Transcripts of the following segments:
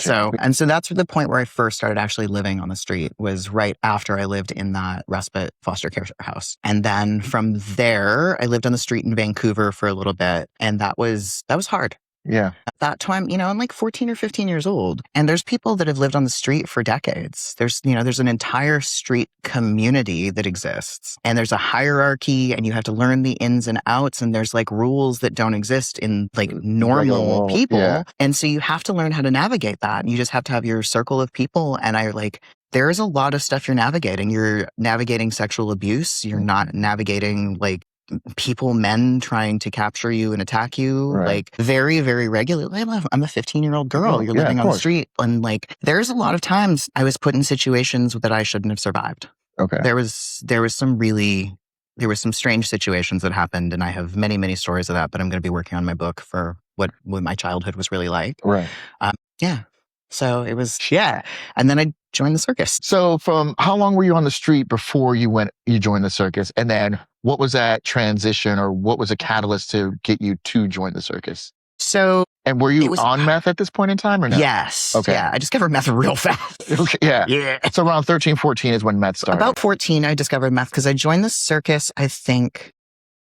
So that's the point where I first started actually living on the street, was right after I lived in that respite foster care house. And then from there, I lived on the street in Vancouver for a little bit. And that was hard. Yeah. At that time, I'm like 14 or 15 years old. And there's people that have lived on the street for decades. There's an entire street community that exists. And there's a hierarchy, and you have to learn the ins and outs. And there's like rules that don't exist in like normal people. Yeah. And so you have to learn how to navigate that. And you just have to have your circle of people. And there's a lot of stuff you're navigating. You're navigating sexual abuse. You're not navigating like men trying to capture you and attack you, like very, very regularly. I'm a 15-year-old girl. You're living on the street. And like, there's a lot of times I was put in situations that I shouldn't have survived. Okay. There was some strange situations that happened, and I have many, many stories of that, but I'm going to be working on my book for what my childhood was really like. Right. Yeah. So it was, and then I joined the circus. So from how long were you on the street before you joined the circus? And then what was that transition, or what was a catalyst to get you to join the circus? And were you on meth at this point in time or no? Yes. Okay. Yeah. I discovered meth real fast. Okay. Yeah. Yeah. So around 13, 14 is when meth started. About 14, I discovered meth because I joined the circus, I think,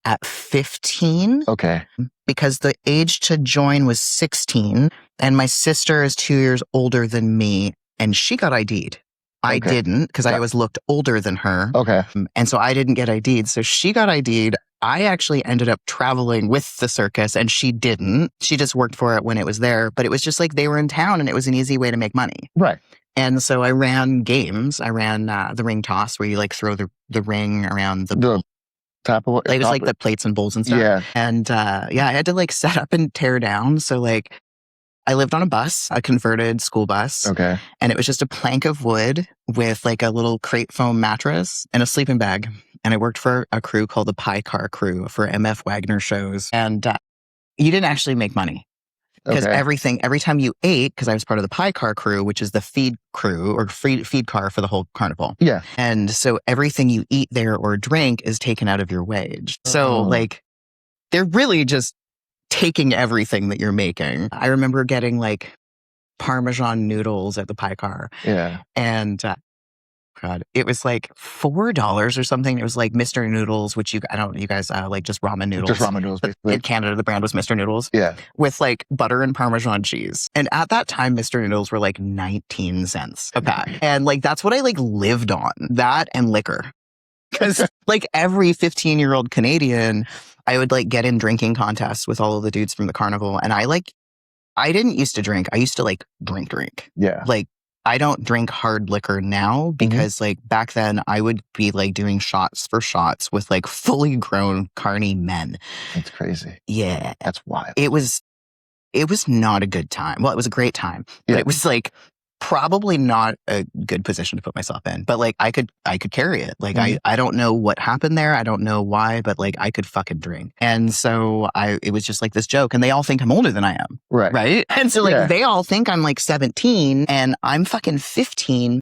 at 15. Okay. Because the age to join was 16, and my sister is 2 years older than me, and she got ID'd. I didn't, because I always looked older than her. Okay. And so I didn't get ID'd. So she got ID'd. I actually ended up traveling with the circus, and she didn't. She just worked for it when it was there. But it was just like they were in town, and it was an easy way to make money. Right. And so I ran games. I ran the ring toss, where you like throw the ring around the top of it was like the plates and bowls and stuff. Yeah. And I had to like set up and tear down. So like I lived on a bus, a converted school bus. Okay. And it was just a plank of wood with like a little crate foam mattress and a sleeping bag. And I worked for a crew called the Pie Car Crew for MF Wagner shows. And you didn't actually make money. Because every time you ate, because I was part of the Pie Car Crew, which is the feed crew or feed car for the whole carnival. Yeah. And so everything you eat there or drink is taken out of your wage. So like, they're really just taking everything that you're making. I remember getting like Parmesan noodles at the Pie Car. Yeah. And God, it was like $4 or something. It was like Mr. Noodles, which you guys like just ramen noodles. Just ramen noodles, basically. In Canada, the brand was Mr. Noodles. Yeah. With like butter and Parmesan cheese. And at that time, Mr. Noodles were like 19 cents a pack. And like, that's what I like lived on. That and liquor. Because like every 15-year-old Canadian, I would like get in drinking contests with all of the dudes from the carnival. And I didn't used to drink. I used to like drink. Yeah. Like, I don't drink hard liquor now because like back then I would be like doing shots for shots with like fully grown carny men. That's crazy. Yeah. That's wild. It was not a good time. Well, it was a great time, but it was like probably not a good position to put myself in, but like I could carry it. Like I don't know what happened there. I don't know why, but like I could fucking drink. And so it was just like this joke, and they all think I'm older than I am. Right. Right. And so like they all think I'm like 17 and I'm fucking 15.